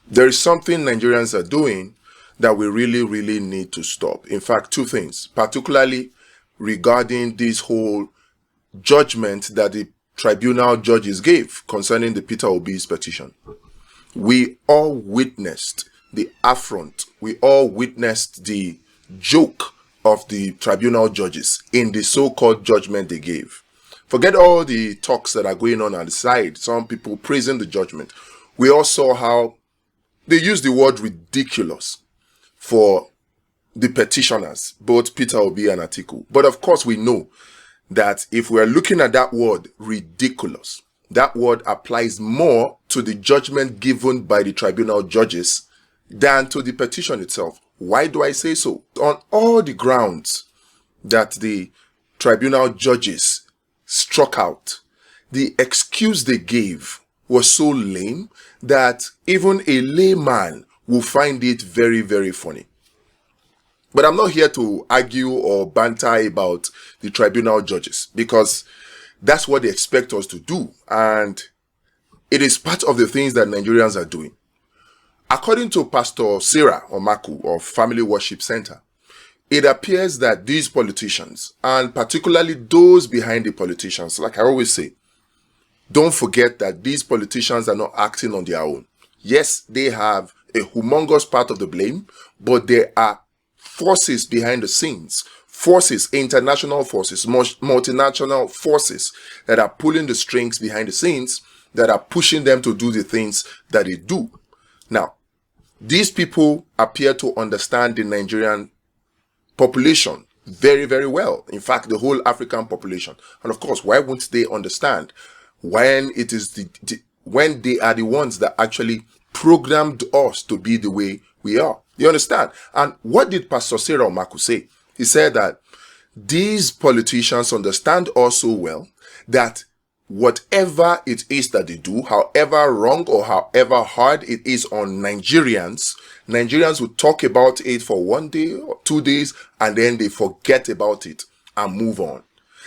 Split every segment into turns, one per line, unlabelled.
There is something Nigerians are doing that we really need to stop. In fact, two things, particularly regarding this whole judgment that the tribunal judges gave concerning the Peter Obi's petition. We all witnessed the affront. We all witnessed the joke of the tribunal judges in the so-called judgment they gave. Forget all the talks that are going on the side. Some people praising the judgment. We all saw how they used the word ridiculous for the petitioners, both Peter Obi and Atiku. But of course, we know that if we're looking at that word ridiculous, that word applies more to the judgment given by the tribunal judges than to the petition itself. Why do I say so? On all the grounds that the tribunal judges struck out, the excuse they gave was so lame that even a layman will find it very funny. But I'm not here to argue or banter about the tribunal judges, because that's what they expect us to do, and it is part of the things that Nigerians are doing. According to Pastor Sarah Omakwu of Family Worship Center, it appears that these politicians, and particularly those behind the politicians, like I always say, don't forget that these politicians are not acting on their own. Yes, they have a humongous part of the blame, but there are forces behind the scenes, forces, international forces, multinational forces that are pulling the strings behind the scenes, that are pushing them to do the things that they do. Now, these people appear to understand the Nigerian population very well. In fact, the whole African population. And of course, why won't they understand when it is when they are the ones that actually programmed us to be the way we are? You understand? And what did Pastor Sarah Omakwu say? He said that these politicians understand also well that whatever it is that they do, however wrong or however hard it is on Nigerians will talk about it for 1 day or 2 days, and then they forget about it and move on.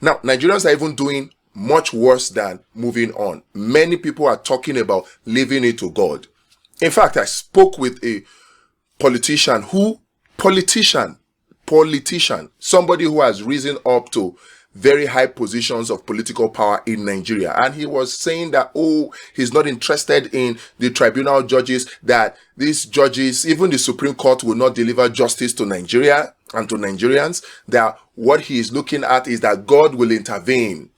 Now, Nigerians are even doing much worse than moving on. Many people are talking about leaving it to God. In fact, I spoke with a politician, somebody who has risen up to very high positions of political power in Nigeria. And he was saying that, he's not interested in the tribunal judges, that these judges, even the Supreme Court, will not deliver justice to Nigeria and to Nigerians, that what he is looking at is that God will intervene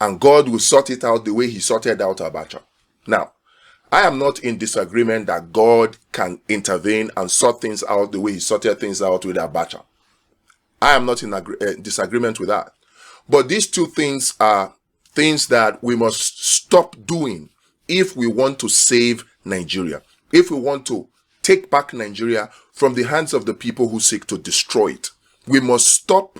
and God will sort it out the way he sorted out Abacha. Now, I am not in disagreement that God can intervene and sort things out the way he sorted things out with Abacha. I am not in disagreement with that. But these two things are things that we must stop doing if we want to save Nigeria, if we want to take back Nigeria from the hands of the people who seek to destroy it. We must stop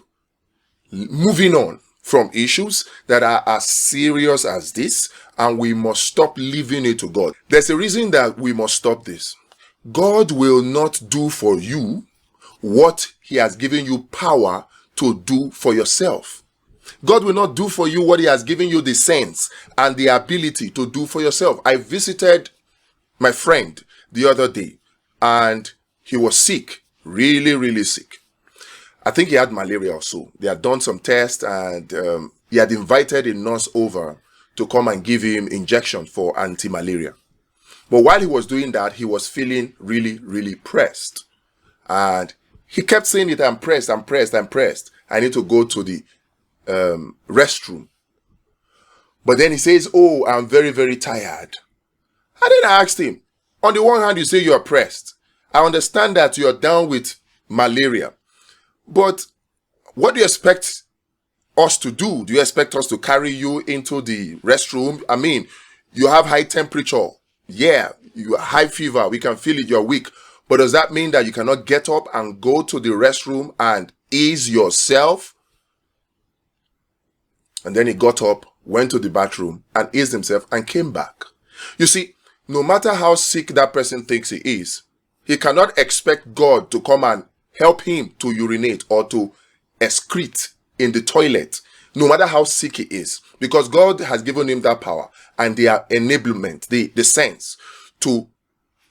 moving on from issues that are as serious as this, and we must stop leaving it to God. There's a reason that we must stop this. God will not do for you what he has given you power to do for yourself. God will not do for you what he has given you the sense and the ability to do for yourself. I visited my friend the other day, and he was sick, really sick. I think he had malaria or so. They had done some tests, and he had invited a nurse over to come and give him injection for anti-malaria. But while he was doing that, he was feeling really pressed. And he kept saying it, I'm pressed. I need to go to the restroom. But then he says, I'm very tired. And then I asked him, on the one hand, you say you are pressed. I understand that you are down with malaria. But what do you expect us to do? Do you expect us to carry you into the restroom? I mean, you have high temperature. Yeah, you have high fever. We can feel it. You're weak. But does that mean that you cannot get up and go to the restroom and ease yourself? And then he got up, went to the bathroom and eased himself and came back. You see, no matter how sick that person thinks he is, he cannot expect God to come and help him to urinate or to excrete in the toilet, no matter how sick he is, because God has given him that power and the enablement, the sense to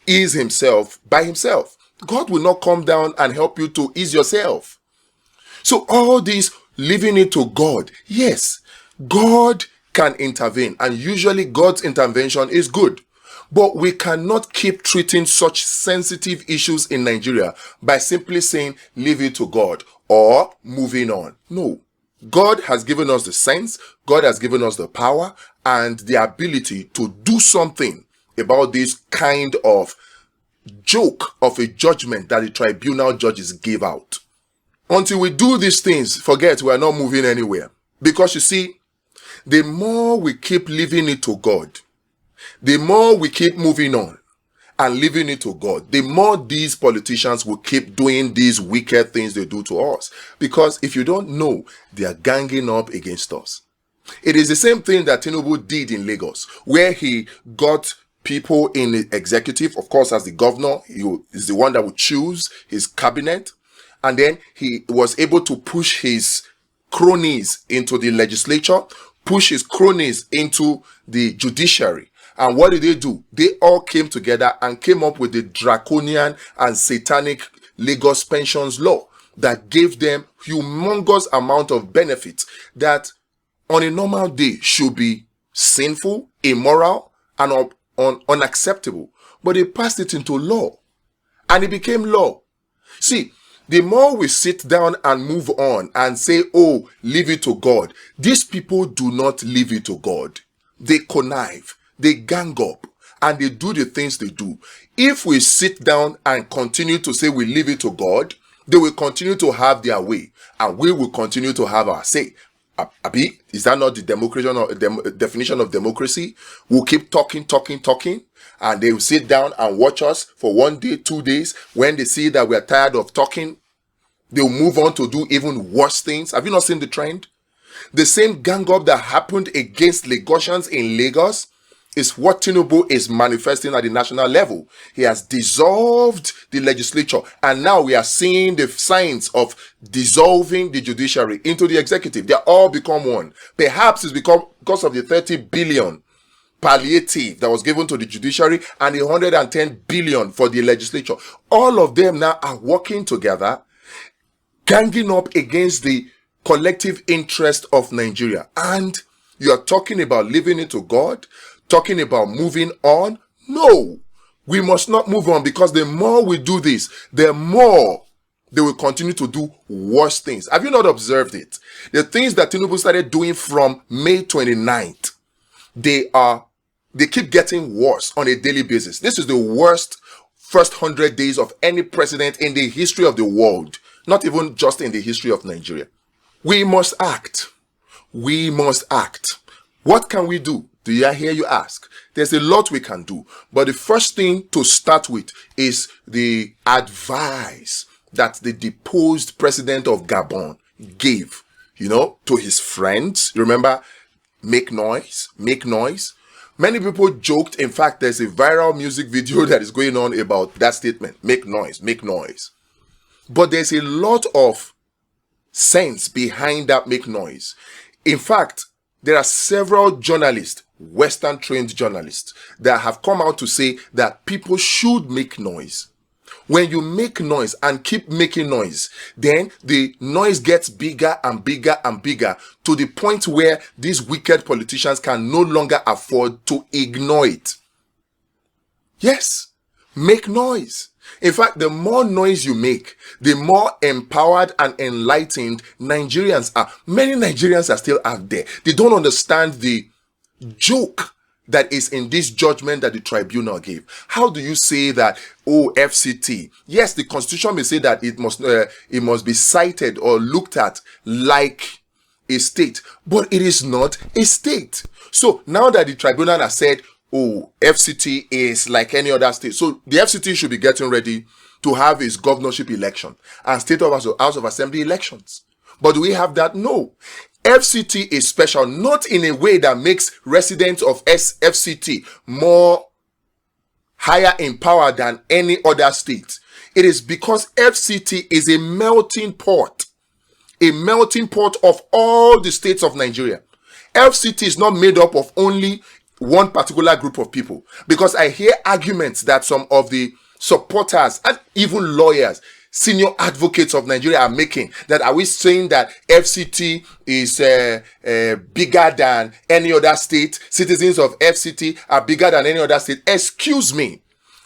ease himself by himself. God will not come down and help you to ease yourself. So all this leaving it to God, yes, God can intervene, and usually God's intervention is good. But we cannot keep treating such sensitive issues in Nigeria by simply saying, leave it to God or moving on. No. God has given us the sense, God has given us the power and the ability to do something about this kind of joke of a judgment that the tribunal judges gave out. Until we do these things, forget, we are not moving anywhere. Because you see, the more we keep leaving it to God, the more we keep moving on and leaving it to God, the more these politicians will keep doing these wicked things they do to us. Because if you don't know, they are ganging up against us. It is the same thing that Tinubu did in Lagos, where he got people in the executive. Of course, as the governor, he is the one that would choose his cabinet. And then he was able to push his cronies into the legislature, push his cronies into the judiciary. And what did they do? They all came together and came up with the draconian and satanic Lagos pensions law that gave them humongous amount of benefits that on a normal day should be sinful, immoral, and unacceptable. But they passed it into law, and it became law. See, the more we sit down and move on and say, oh, leave it to God, these people do not leave it to God. They connive, they gang up, and they do the things they do. If we sit down and continue to say we leave it to God, they will continue to have their way, and we will continue to have our say. Abi, is that not the definition of democracy? We'll keep talking, and they will sit down and watch us for 1 day, 2 days. When they see that we are tired of talking, they'll move on to do even worse things. Have you not seen the trend? The same gang up that happened against Lagosians in Lagos is what Tinubu is manifesting at the national level. He has dissolved the legislature, and now we are seeing the signs of dissolving the judiciary into the executive. They are all become one. Perhaps it's because of the 30 billion palliative that was given to the judiciary and the 110 billion for the legislature. All of them now are working together, ganging up against the collective interest of Nigeria. And you are talking about leaving it to God, talking about moving on. No, we must not move on, because the more we do this, the more they will continue to do worse things. Have you not observed it? The things that Tinubu started doing from May 29th, they keep getting worse on a daily basis. This is the worst first 100 days of any president in the history of the world, not even just in the history of Nigeria. We must act. We must act. What can we do? Do you hear you ask? There's a lot we can do. But the first thing to start with is the advice that the deposed president of Gabon gave, to his friends. Remember, make noise, make noise. Many people joked. In fact, there's a viral music video that is going on about that statement. Make noise, make noise. But there's a lot of sense behind that make noise. In fact, there are several journalists, Western trained journalists, that have come out to say that people should make noise. When you make noise and keep making noise, then the noise gets bigger and bigger and bigger, to the point where these wicked politicians can no longer afford to ignore it. Yes, make noise. In fact, the more noise you make, the more empowered and enlightened Nigerians are. Many Nigerians are still out there. They don't understand the joke that is in this judgment that the tribunal gave. How do you say that, FCT? Yes, the constitution may say that it must be cited or looked at like a state, but it is not a state. So now that the tribunal has said, FCT is like any other state, so the FCT should be getting ready to have its governorship election and state of House of Assembly elections. But do we have that? No. FCT is special, not in a way that makes residents of FCT more higher in power than any other state. It is because FCT is a melting pot of all the states of Nigeria. FCT is not made up of only one particular group of people, because I hear arguments that some of the supporters and even lawyers, senior advocates of Nigeria are making, that are we saying that FCT is bigger than any other state? Citizens of FCT are bigger than any other state? Excuse me.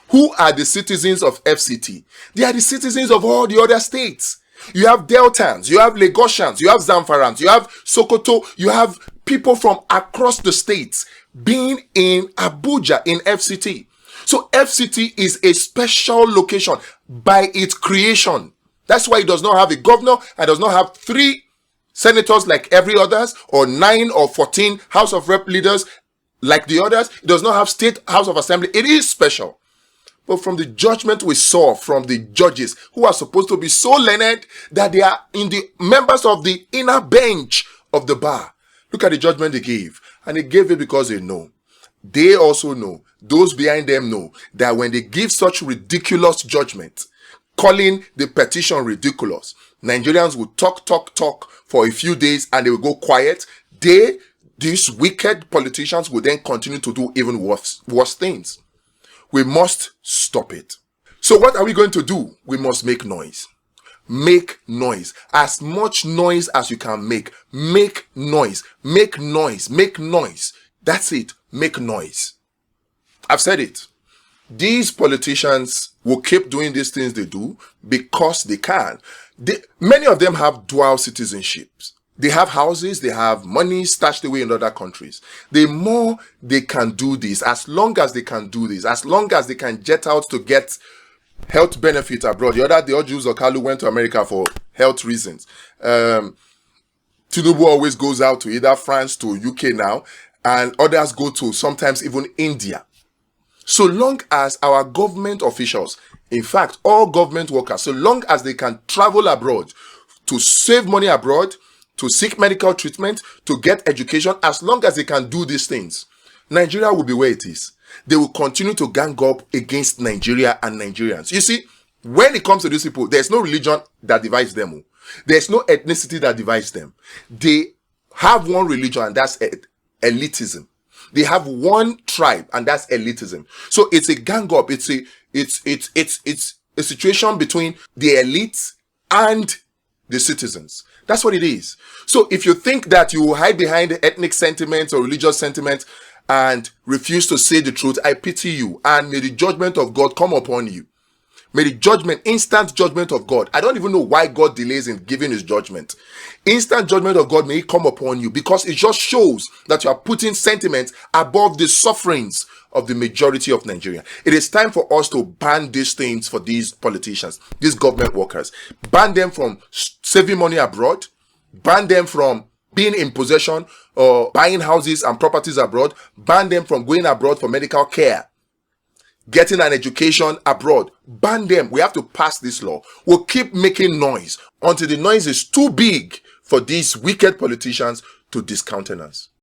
Who are the citizens of FCT? They are the citizens of all the other states. You have Deltans, you have Lagosians, you have Zamfarans, you have Sokoto, you have people from across the states being in Abuja in FCT. So FCT is a special location by its creation. That's why it does not have a governor and does not have 3 senators like every others, or 9 or 14 House of Rep leaders like the others. It does not have State House of Assembly. It is special. But from the judgment we saw from the judges, who are supposed to be so learned that they are in the members of the inner bench of the bar, look at the judgment they gave. And they gave it because they know. They also know, those behind them know, that when they give such ridiculous judgment, calling the petition ridiculous, Nigerians will talk for a few days and they will go quiet. These wicked politicians will then continue to do even worse things. We must stop it. So what are we going to do? We must make noise. Make noise. As much noise as you can make. Make noise. Make noise. Make noise. That's it. Make noise. I've said it. These politicians will keep doing these things they do because they can. Many of them have dual citizenships. They have houses, they have money stashed away in other countries. The more they can do this, as long as they can do this, as long as they can jet out to get health benefits abroad. The other day, Ojuzo Kalu went to America for health reasons. Tinubu always goes out to either France, to UK now, and others go to sometimes even India. So long as our government officials, in fact, all government workers, so long as they can travel abroad to save money abroad, to seek medical treatment, to get education, as long as they can do these things, Nigeria will be where it is. They will continue to gang up against Nigeria and Nigerians. You see, when it comes to these people, there's no religion that divides them. There's no ethnicity that divides them. They have one religion, and that's elitism. They have one tribe, and that's elitism. So it's a gang up. It's a situation between the elites and the citizens. That's what it is. So if you think that you will hide behind the ethnic sentiments or religious sentiments and refuse to say the truth, I pity you, and may the judgment of God come upon you. May the instant judgment of God. I don't even know why God delays in giving his judgment. Instant judgment of God may come upon you, because it just shows that you are putting sentiments above the sufferings of the majority of Nigeria. It is time for us to ban these things for these politicians, these government workers. Ban them from saving money abroad. Ban them from being in possession or buying houses and properties abroad. Ban them from going abroad for medical care, getting an education abroad. Ban them. We have to pass this law. We'll keep making noise until the noise is too big for these wicked politicians to discountenance.